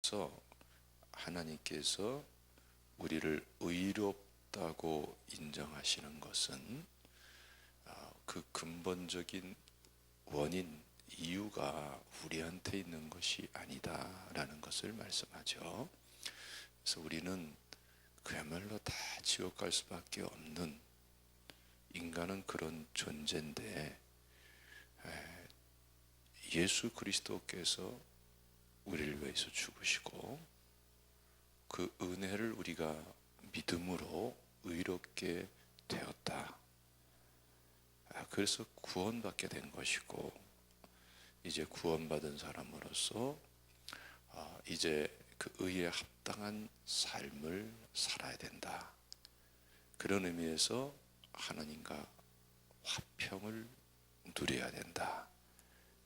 앞에서 하나님께서 우리를 의롭다고 인정하시는 것은 그 근본적인 원인, 이유가 우리한테 있는 것이 아니다라는 것을 말씀하죠. 그래서 우리는 그야말로 다 지옥 갈 수밖에 없는, 인간은 그런 존재인데, 예수 그리스도께서 우리를 위해서 죽으시고 그 은혜를 우리가 믿음으로 의롭게 되었다. 그래서 구원받게 된 것이고, 이제 구원받은 사람으로서 이제 그 의에 합당한 삶을 살아야 된다. 그런 의미에서 하나님과 화평을 누려야 된다.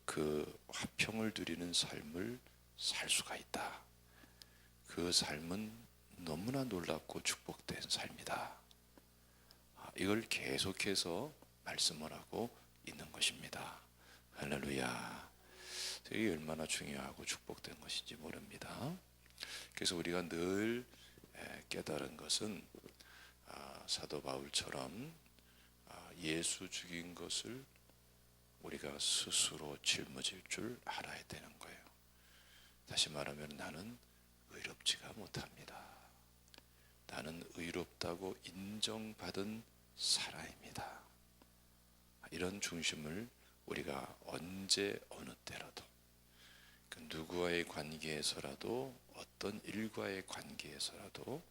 그 화평을 누리는 삶을 살 수가 있다. 그 삶은 너무나 놀랍고 축복된 삶이다. 이걸 계속해서 말씀을 하고 있는 것입니다. 할렐루야. 이게 얼마나 중요하고 축복된 것인지 모릅니다. 그래서 우리가 늘 깨달은 것은 사도 바울처럼 예수 죽인 것을 우리가 스스로 짊어질 줄 알아야 되는 거예요. 다시 말하면 나는 의롭지가 못합니다. 나는 의롭다고 인정받은 사람입니다. 이런 중심을 우리가 언제 어느 때라도, 그 누구와의 관계에서라도, 어떤 일과의 관계에서라도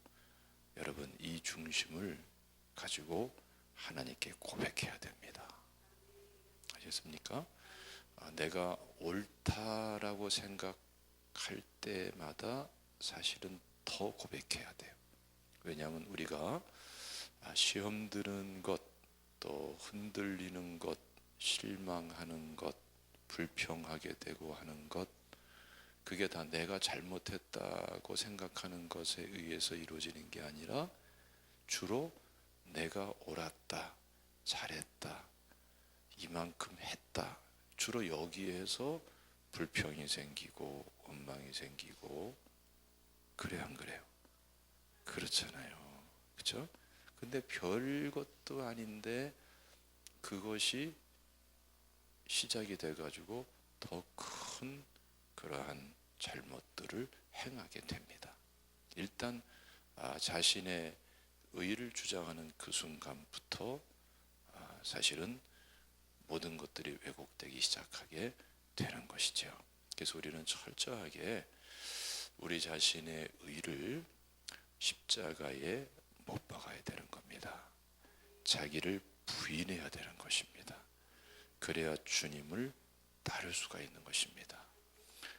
여러분 이 중심을 가지고 하나님께 고백해야 됩니다. 아셨습니까? 내가 옳다라고 생각할 때마다 사실은 더 고백해야 돼요. 왜냐하면 우리가 시험 드는 것, 또 흔들리는 것, 실망하는 것, 불평하게 되고 하는 것, 그게 다 내가 잘못했다고 생각하는 것에 의해서 이루어지는 게 아니라 주로 내가 옳았다, 잘했다, 이만큼 했다, 주로 여기에서 불평이 생기고 원망이 생기고, 그래요 안 그래요? 그렇잖아요. 그렇죠? 근데 별것도 아닌데 그것이 시작이 돼가지고 더 큰 그러한 잘못들을 행하게 됩니다. 일단 자신의 의를 주장하는 그 순간부터 사실은 모든 것들이 왜곡되기 시작하게 되는 것이죠. 그래서 우리는 철저하게 우리 자신의 의를 십자가에 못 박아야 되는 겁니다. 자기를 부인해야 되는 것입니다. 그래야 주님을 따를 수가 있는 것입니다.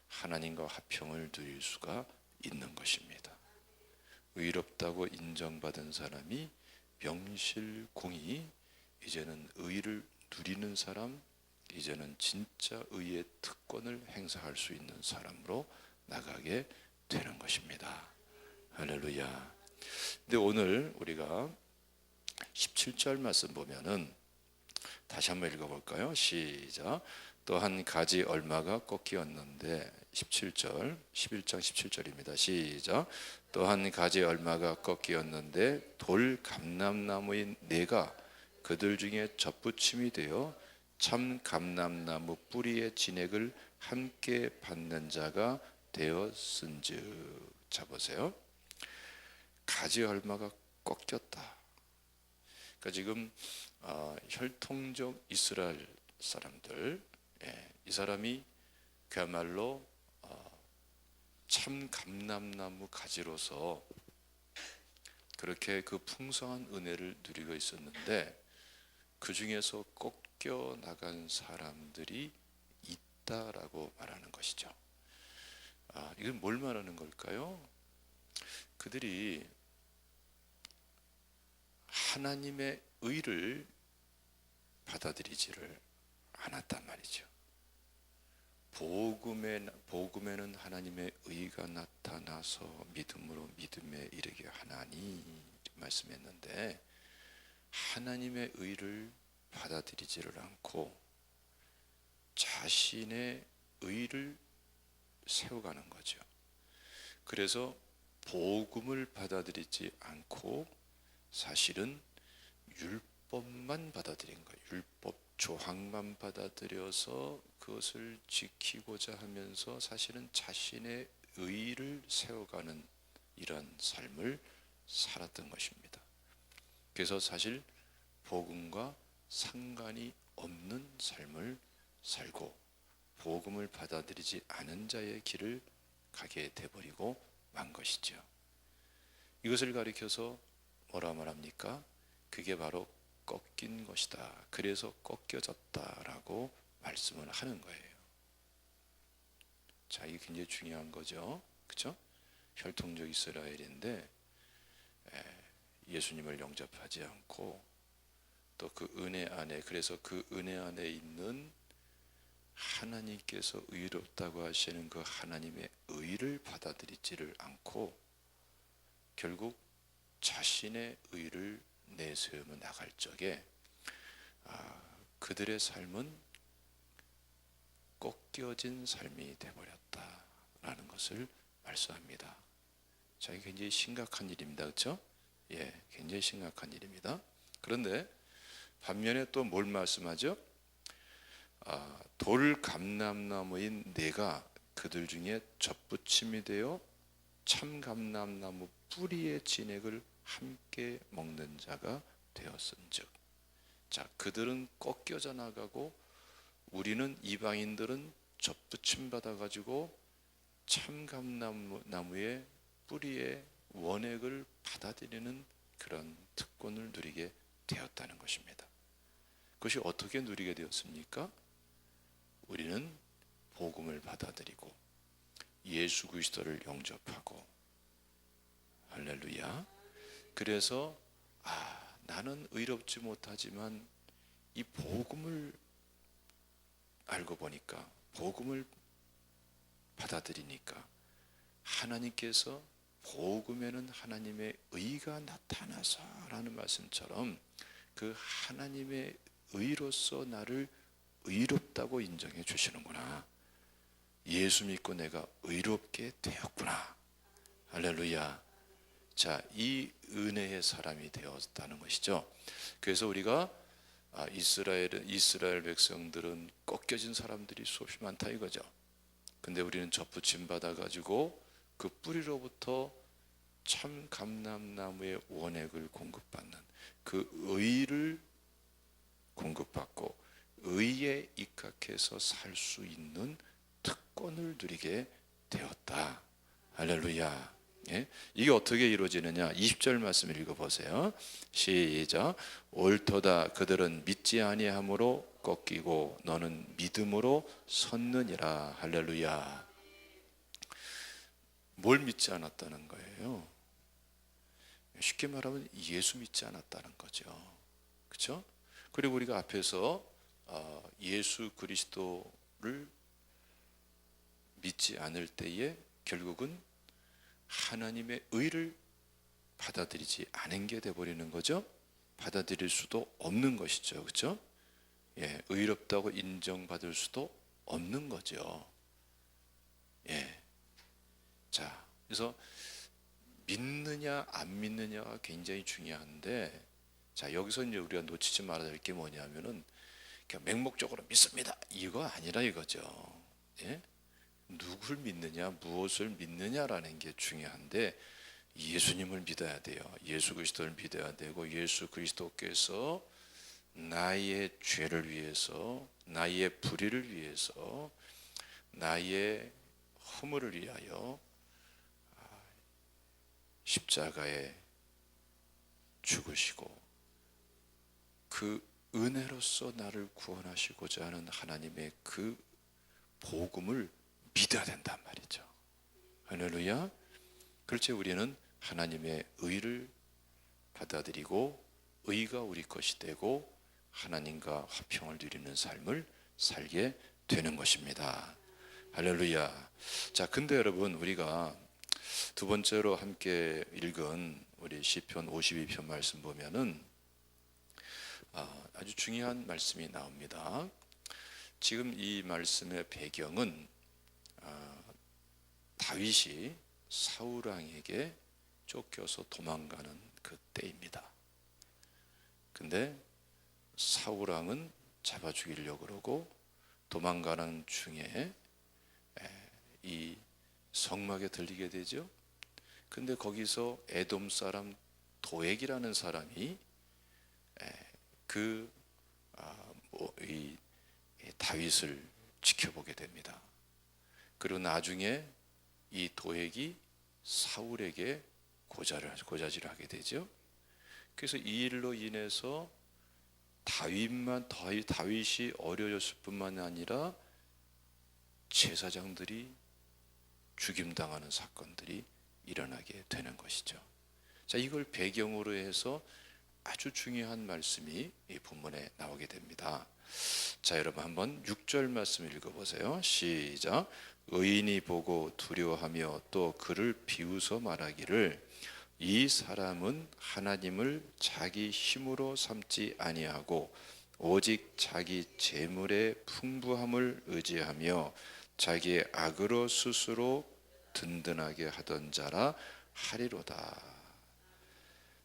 하나님과 화평을 누릴 수가 있는 것입니다. 의롭다고 인정받은 사람이 명실공히 이제는 의를 누리는 사람, 이제는 진짜 의의 특권을 행사할 수 있는 사람으로 나가게 되는 것입니다. 할렐루야. 근데 오늘 우리가 17절 말씀 보면은 다시 한번 읽어볼까요? 시작. 또 한 가지 얼마가 꺾이었는데, 17절, 11장 17절입니다. 시작. 또 한 가지 얼마가 꺾이었는데 돌 감람나무인 내가 그들 중에 접붙임이 되어 참 감람나무 뿌리의 진액을 함께 받는 자가 되었은즉. 자 보세요. 가지 얼마가 꺾였다. 그러니까 지금 혈통적 이스라엘 사람들, 이 사람이 그야말로 참 감람나무 가지로서 그렇게 그 풍성한 은혜를 누리고 있었는데, 그 중에서 꺾여 나간 사람들이 있다라고 말하는 것이죠. 이건 뭘 말하는 걸까요? 그들이 하나님의 의를 받아들이지를 않았단 말이죠. 복음에는 하나님의 의가 나타나서 믿음으로 믿음에 이르게 하나니 말씀했는데, 하나님의 의를 받아들이지를 않고 자신의 의를 세워가는 거죠. 그래서 복음을 받아들이지 않고 사실은 율법만 받아들인 거예요. 율법 조항만 받아들여서 그것을 지키고자 하면서 사실은 자신의 의를 세워가는 이런 삶을 살았던 것입니다. 그래서 사실 복음과 상관이 없는 삶을 살고 복음을 받아들이지 않은 자의 길을 가게 돼버리고 만 것이죠. 이것을 가리켜서 뭐라 말합니까? 그게 바로 꺾인 것이다. 그래서 꺾여졌다라고 말씀을 하는 거예요. 자, 이게 굉장히 중요한 거죠. 그렇죠? 혈통적 이스라엘인데 예수님을 영접하지 않고 또 그 은혜 안에, 그래서 그 은혜 안에 있는 하나님께서 의롭다고 하시는 그 하나님의 의를 받아들이지를 않고 결국 자신의 의를 내세우며 나갈 적에 그들의 삶은 꺾여진 삶이 되어버렸다라는 것을 말씀합니다. 자, 이게 굉장히 심각한 일입니다. 그렇죠? 예, 굉장히 심각한 일입니다. 그런데 반면에 또 뭘 말씀하죠? 돌 감람나무인 내가 그들 중에 젖붙임이 되어 참 감람나무 뿌리의 진액을 함께 먹는 자가 되었은즉. 자, 그들은 꺾여져 나가고 우리는 이방인들은 젖붙임 받아가지고 참 감람나무의 뿌리의 원액을 받아들이는 그런 특권을 누리게 되었다는 것입니다. 그것이 어떻게 누리게 되었습니까? 우리는 복음을 받아들이고 예수 그리스도를 영접하고, 할렐루야. 그래서 나는 의롭지 못하지만 이 복음을 알고 보니까, 복음을 받아들이니까 하나님께서 복음에는 하나님의 의가 나타나서 라는 말씀처럼 그 하나님의 의로서 나를 의롭다고 인정해 주시는구나. 예수 믿고 내가 의롭게 되었구나. 할렐루야. 자, 이 은혜의 사람이 되었다는 것이죠. 그래서 우리가 이스라엘 백성들은 꺾여진 사람들이 수없이 많다 이거죠. 근데 우리는 젖붙임 받아가지고 그 뿌리로부터 참 감람나무의 원액을 공급받는 그 의를 공급받고 의에 입각해서 살 수 있는 특권을 누리게 되었다. 할렐루야. 예? 이게 어떻게 이루어지느냐? 20절 말씀 읽어보세요. 시작. 옳도다. 그들은 믿지 아니함으로 꺾이고 너는 믿음으로 섰느니라. 할렐루야. 뭘 믿지 않았다는 거예요? 쉽게 말하면 예수 믿지 않았다는 거죠. 그렇죠? 그리고 우리가 앞에서 예수 그리스도를 믿지 않을 때에 결국은 하나님의 의를 받아들이지 않은 게 돼버리는 거죠. 받아들일 수도 없는 것이죠. 그렇죠? 예, 의롭다고 인정받을 수도 없는 거죠. 예. 자, 그래서 믿느냐 안 믿느냐가 굉장히 중요한데, 자, 여기서 이제 우리가 놓치지 말아야 될 게 뭐냐면은 그냥 맹목적으로 믿습니다 이거 아니라 이거죠. 예? 누굴 믿느냐, 무엇을 믿느냐라는 게 중요한데, 예수님을 믿어야 돼요. 예수 그리스도를 믿어야 되고, 예수 그리스도께서 나의 죄를 위해서, 나의 불의를 위해서, 나의 허물을 위하여 십자가에 죽으시고 그 은혜로서 나를 구원하시고자 하는 하나님의 그 복음을 믿어야 된단 말이죠. 할렐루야. 그렇지, 우리는 하나님의 의를 받아들이고 의가 우리 것이 되고 하나님과 화평을 누리는 삶을 살게 되는 것입니다. 할렐루야. 자, 근데 여러분, 우리가 두 번째로 함께 읽은 우리 시편 52편 말씀 보면은 아주 중요한 말씀이 나옵니다. 지금 이 말씀의 배경은 다윗이 사울 왕에게 쫓겨서 도망가는 그 때입니다. 근데 사울 왕은 잡아 죽이려고 그러고 도망가는 중에 이 성막에 들리게 되죠. 근데 거기서 에돔 사람 도액이라는 사람이 이 다윗을 지켜보게 됩니다. 그리고 나중에 이 도액이 사울에게 고자질을 하게 되죠. 그래서 이 일로 인해서 다윗이 어려졌을 뿐만 아니라 제사장들이 죽임당하는 사건들이 일어나게 되는 것이죠. 자, 이걸 배경으로 해서 아주 중요한 말씀이 이 본문에 나오게 됩니다. 자, 여러분 한번 6절 말씀 읽어보세요. 시작. 의인이 보고 두려워하며 또 그를 비웃어 말하기를 이 사람은 하나님을 자기 힘으로 삼지 아니하고 오직 자기 재물의 풍부함을 의지하며 자기의 악으로 스스로 든든하게 하던 자라 하리로다.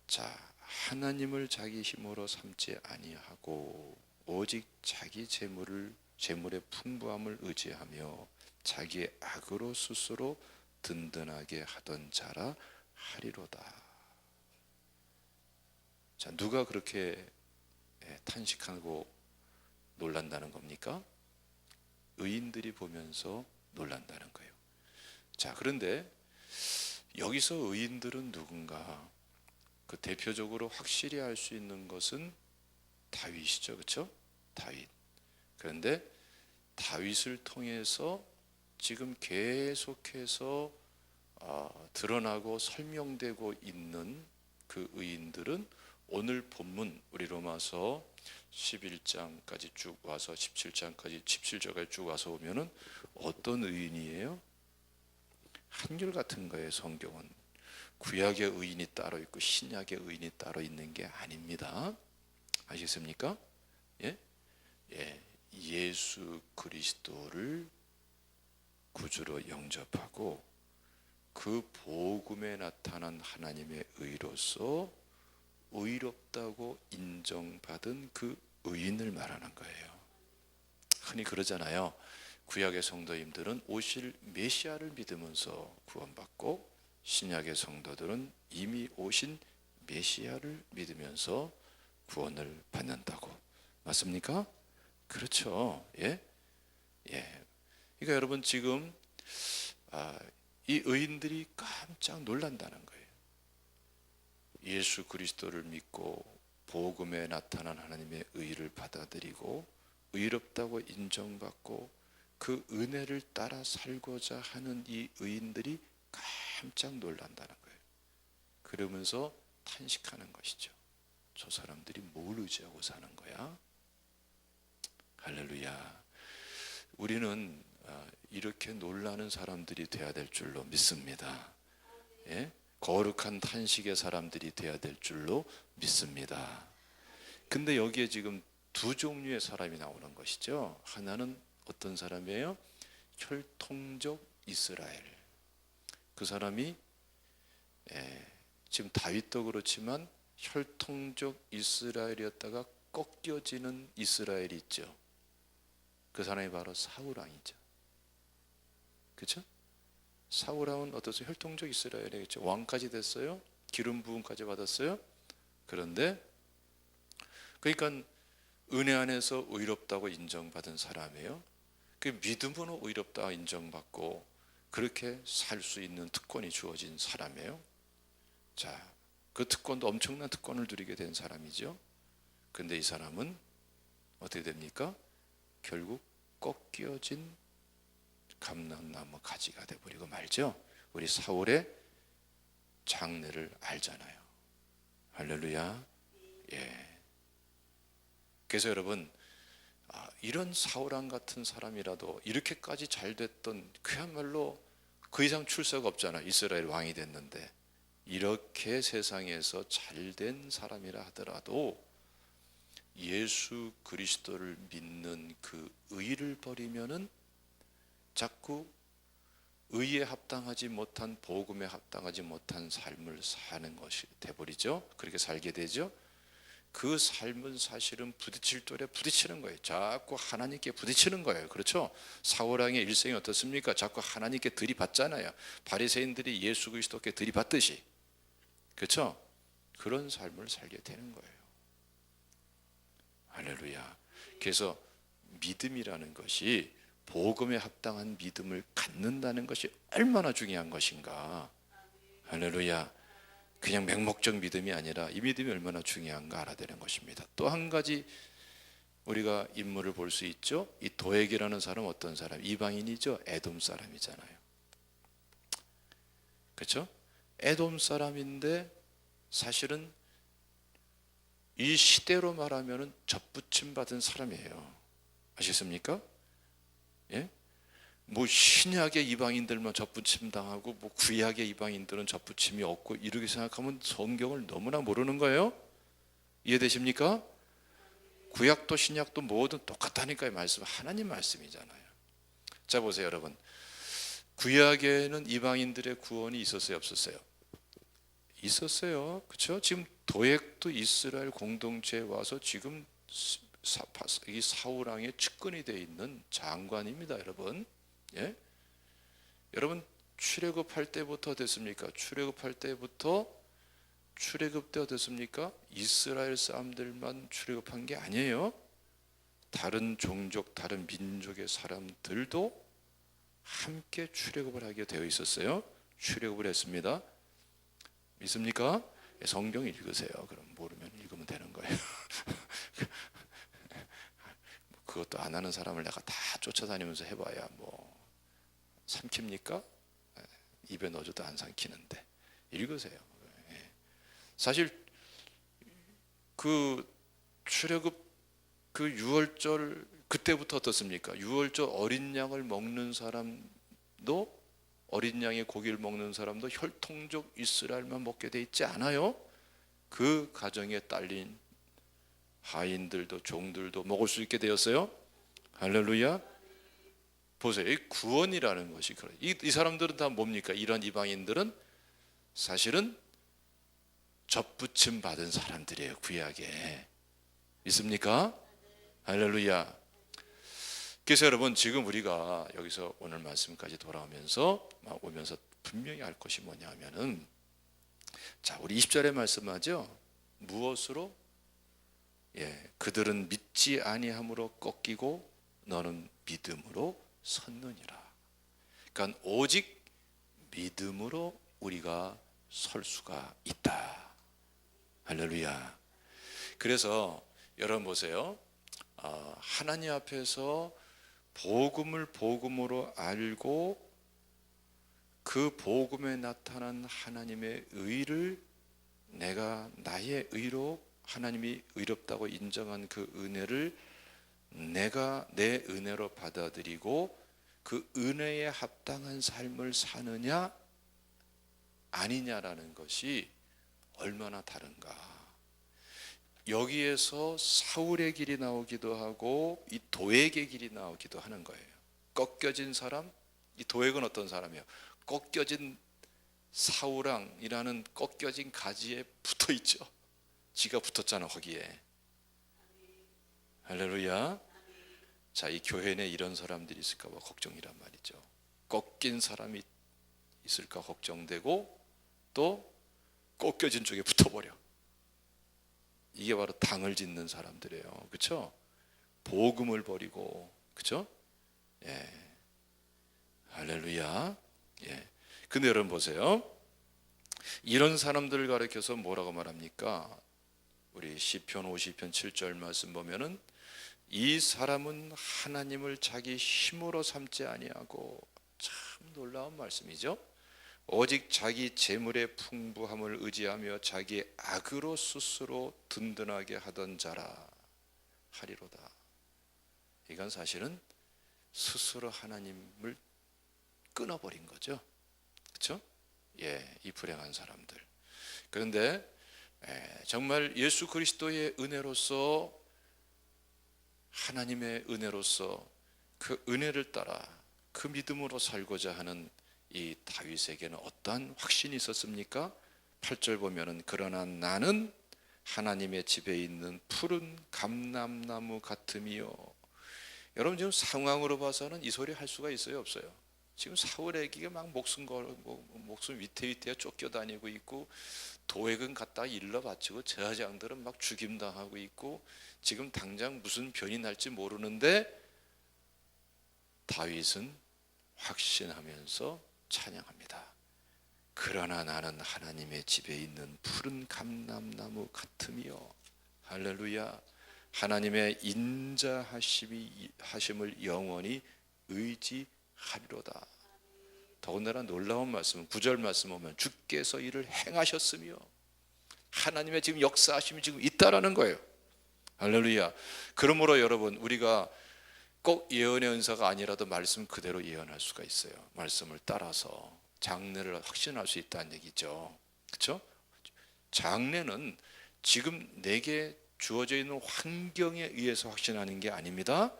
자, 하나님을 자기 힘으로 삼지 아니하고 오직 자기 재물의 풍부함을 의지하며 자기의 악으로 스스로 든든하게 하던 자라 하리로다. 자, 누가 그렇게 탄식하고 놀란다는 겁니까? 의인들이 보면서 놀란다는 거예요. 자, 그런데 여기서 의인들은 누군가? 그 대표적으로 확실히 알 수 있는 것은 다윗이죠, 그렇죠? 다윗. 그런데 다윗을 통해서 지금 계속해서 드러나고 설명되고 있는 그 의인들은 오늘 본문 우리 로마서 11장까지 쭉 와서 17절까지 쭉 와서 보면은 어떤 의인이에요? 한결같은 거예요. 성경은 구약의 의인이 따로 있고 신약의 의인이 따로 있는 게 아닙니다. 아시겠습니까? 예수 그리스도를 구주로 영접하고 그 복음에 나타난 하나님의 의로서 의롭다고 인정받은 그 의인을 말하는 거예요. 흔히 그러잖아요. 구약의 성도님들은 오실 메시아를 믿으면서 구원받고 신약의 성도들은 이미 오신 메시아를 믿으면서 구원을 받는다고. 맞습니까? 그렇죠. 예? 그러니까 여러분 지금 이 의인들이 깜짝 놀란다는 거예요. 예수 그리스도를 믿고 복음에 나타난 하나님의 의를 받아들이고 의롭다고 인정받고 그 은혜를 따라 살고자 하는 이 의인들이 깜짝 놀란다는 거예요. 그러면서 탄식하는 것이죠. 저 사람들이 뭘 의지하고 사는 거야? 할렐루야. 우리는 이렇게 놀라는 사람들이 되어야 될 줄로 믿습니다. 거룩한 탄식의 사람들이 되어야 될 줄로 믿습니다. 근데 여기에 지금 두 종류의 사람이 나오는 것이죠. 하나는 어떤 사람이에요? 혈통적 이스라엘. 그 사람이 지금 다윗도 그렇지만 혈통적 이스라엘이었다가 꺾여지는 이스라엘이 있죠. 그 사람이 바로 사울 왕이죠. 그렇죠? 사울 왕은 어떠세요? 혈통적 이스라엘이겠죠. 왕까지 됐어요. 기름 부음까지 받았어요. 그런데 그러니까 은혜 안에서 의롭다고 인정받은 사람이에요. 그 믿음으로 의롭다 인정받고 그렇게 살 수 있는 특권이 주어진 사람이에요. 자, 그 특권도 엄청난 특권을 누리게 된 사람이죠. 근데 이 사람은 어떻게 됩니까? 결국 꺾여진 감람나무 가지가 돼버리고 말죠. 우리 사울의 장례를 알잖아요. 할렐루야. 그래서 여러분 이런 사울왕 같은 사람이라도 이렇게까지 잘 됐던 그야말로 그 이상 출세가 없잖아. 이스라엘 왕이 됐는데 이렇게 세상에서 잘된 사람이라 하더라도 예수 그리스도를 믿는 그 의를 버리면은 자꾸 의에 합당하지 못한, 복음에 합당하지 못한 삶을 사는 것이 돼버리죠. 그렇게 살게 되죠. 그 삶은 사실은 부딪힐 돌에 부딪히는 거예요. 자꾸 하나님께 부딪히는 거예요. 그렇죠? 사울왕의 일생이 어떻습니까? 자꾸 하나님께 들이받잖아요. 바리새인들이 예수 그리스도께 들이받듯이. 그렇죠? 그런 삶을 살게 되는 거예요. 할렐루야. 그래서 믿음이라는 것이, 복음에 합당한 믿음을 갖는다는 것이 얼마나 중요한 것인가. 할렐루야. 그냥 맹목적 믿음이 아니라 이 믿음이 얼마나 중요한가 알아야 되는 것입니다. 또 한 가지 우리가 인물을 볼 수 있죠. 이 도액이라는 사람은 어떤 사람? 이방인이죠. 에돔 사람이잖아요. 그렇죠? 에돔 사람인데 사실은 이 시대로 말하면 접붙임 받은 사람이에요. 아시겠습니까? 예? 뭐 신약의 이방인들만 접붙임 당하고 뭐 구약의 이방인들은 접붙임이 없고 이렇게 생각하면 성경을 너무나 모르는 거예요. 이해되십니까? 구약도 신약도 뭐든 똑같다니까요. 말씀, 하나님 말씀이잖아요. 자 보세요 여러분, 구약에는 이방인들의 구원이 있었어요 없었어요? 있었어요. 그렇죠? 지금 도액도 이스라엘 공동체에 와서 지금 이 사울왕의 측근이 되어 있는 장관입니다 여러분. 예? 여러분 출애굽할 때부터 됐습니까? 출애굽할 때부터 출애굽 때 어땠습니까? 이스라엘 사람들만 출애굽한 게 아니에요. 다른 종족, 다른 민족의 사람들도 함께 출애굽을 하게 되어 있었어요. 출애굽을 했습니다. 믿습니까? 성경 읽으세요. 그럼 모르면 읽으면 되는 거예요. 그것도 안 하는 사람을 내가 다 쫓아다니면서 해봐야 뭐 삼킵니까? 입에 넣어줘도 안 삼키는데 읽으세요. 사실 그 출애굽 그 유월절 그때부터 어떻습니까? 유월절 어린 양을 먹는 사람도, 어린 양의 고기를 먹는 사람도 혈통적 이스라엘만 먹게 돼 있지 않아요. 그 가정에 딸린 하인들도 종들도 먹을 수 있게 되었어요. 할렐루야. 보세요. 이 구원이라는 것이 그래요. 이 사람들은 다 뭡니까? 이런 이방인들은 사실은 접붙임 받은 사람들이에요. 구약에. 있습니까? 할렐루야. 그래서 여러분 지금 우리가 여기서 오늘 말씀까지 돌아오면서 분명히 알 것이 뭐냐 하면은, 자 우리 20절에 말씀하죠. 무엇으로? 그들은 믿지 아니함으로 꺾이고 너는 믿음으로 섰느니라. 그러니까 오직 믿음으로 우리가 설 수가 있다. 할렐루야. 그래서 여러분 보세요. 하나님 앞에서 복음을 복음으로 알고 그 복음에 나타난 하나님의 의를 내가 나의 의로 하나님이 의롭다고 인정한 그 은혜를 내가 내 은혜로 받아들이고 그 은혜에 합당한 삶을 사느냐 아니냐라는 것이 얼마나 다른가. 여기에서 사울의 길이 나오기도 하고 이 도액의 길이 나오기도 하는 거예요. 꺾여진 사람, 이 도액은 어떤 사람이에요? 꺾여진 사울왕이라는 꺾여진 가지에 붙어 있죠. 지가 붙었잖아 거기에. 할렐루야. 자, 이 교회 내 이런 사람들이 있을까 봐 걱정이란 말이죠. 꺾인 사람이 있을까 걱정되고 또 꺾여진 쪽에 붙어버려. 이게 바로 당을 짓는 사람들이에요. 그렇죠? 복음을 버리고, 그렇죠? 예. 할렐루야. 예. 근데 여러분 보세요. 이런 사람들을 가리켜서 뭐라고 말합니까? 우리 시편 50편 7절 말씀 보면은 이 사람은 하나님을 자기 힘으로 삼지 아니하고, 참 놀라운 말씀이죠. 오직 자기 재물의 풍부함을 의지하며 자기 악으로 스스로 든든하게 하던 자라 하리로다. 이건 사실은 스스로 하나님을 끊어버린 거죠. 그렇죠? 이 불행한 사람들. 그런데 정말 예수 그리스도의 은혜로서, 하나님의 은혜로서 그 은혜를 따라 그 믿음으로 살고자 하는 이 다윗에게는 어떠한 확신이 있었습니까? 8절 보면은 그러나 나는 하나님의 집에 있는 푸른 감람나무 같음이요. 여러분 지금 상황으로 봐서는 이 소리 할 수가 있어요, 없어요? 지금 사울에게 막 목숨 위태위태 쫓겨다니고 있고, 도액은 갖다 일러 바치고 제사장들은 막 죽임당하고 있고, 지금 당장 무슨 변이 날지 모르는데 다윗은 확신하면서 찬양합니다. 그러나 나는 하나님의 집에 있는 푸른 감람나무 같으며, 할렐루야. 하나님의 인자하심을 영원히 의지하리로다. 더군다나 놀라운 말씀은 9절 말씀 보면 주께서 이를 행하셨으며, 하나님의 지금 역사하심이 지금 있다라는 거예요. 할렐루야. 그러므로 여러분, 우리가 꼭 예언의 은사가 아니라도 말씀 그대로 예언할 수가 있어요. 말씀을 따라서 장래를 확신할 수 있다는 얘기죠. 그렇죠? 장래는 지금 내게 주어져 있는 환경에 의해서 확신하는 게 아닙니다.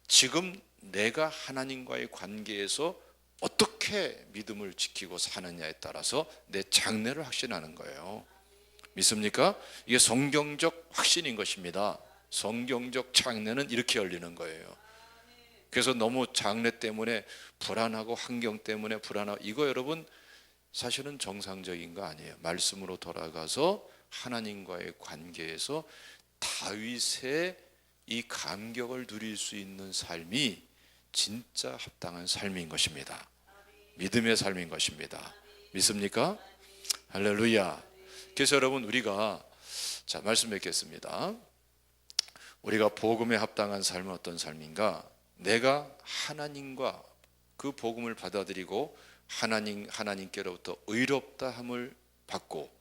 지금 내가 하나님과의 관계에서 어떻게 믿음을 지키고 사느냐에 따라서 내 장래를 확신하는 거예요. 믿습니까? 이게 성경적 확신인 것입니다. 성경적 장래는 이렇게 열리는 거예요. 그래서 너무 장래 때문에 불안하고 환경 때문에 불안하고, 이거 여러분 사실은 정상적인 거 아니에요. 말씀으로 돌아가서 하나님과의 관계에서 다윗의 이 감격을 누릴 수 있는 삶이 진짜 합당한 삶인 것입니다. 믿음의 삶인 것입니다. 믿습니까? 할렐루야. 그래서 여러분 우리가 말씀 뵙겠습니다. 우리가 복음에 합당한 삶은 어떤 삶인가? 내가 하나님과 그 복음을 받아들이고 하나님께로부터 의롭다함을 받고,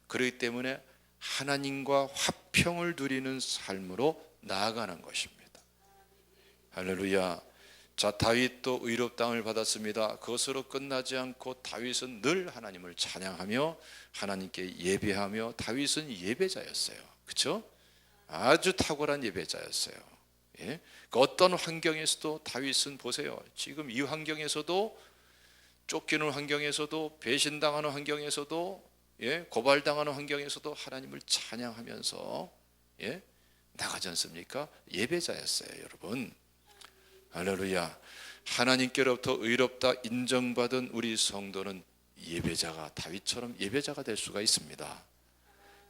그렇기 때문에 하나님과 화평을 누리는 삶으로 나아가는 것입니다. 할렐루야. 자, 다윗도 의롭다함을 받았습니다. 그것으로 끝나지 않고 다윗은 늘 하나님을 찬양하며 하나님께 예배하며, 다윗은 예배자였어요. 그렇죠? 아주 탁월한 예배자였어요. 예? 그 어떤 환경에서도 다윗은 보세요. 지금 이 환경에서도, 쫓기는 환경에서도, 배신당하는 환경에서도, 고발당하는 환경에서도 하나님을 찬양하면서 나가지 않습니까? 예배자였어요, 여러분. 할렐루야. 하나님께로부터 의롭다 인정받은 우리 성도는 예배자가, 다윗처럼 예배자가 될 수가 있습니다.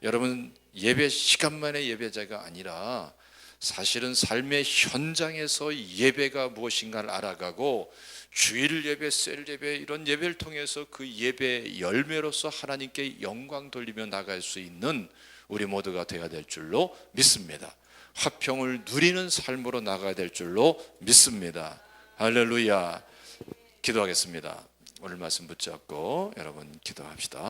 여러분, 예배 시간만의 예배자가 아니라 사실은 삶의 현장에서 예배가 무엇인가를 알아가고, 주일 예배, 셀 예배, 이런 예배를 통해서 그 예배 열매로서 하나님께 영광 돌리며 나갈 수 있는 우리 모두가 되어야 될 줄로 믿습니다. 화평을 누리는 삶으로 나가야 될 줄로 믿습니다. 할렐루야. 기도하겠습니다. 오늘 말씀 붙잡고 여러분 기도합시다.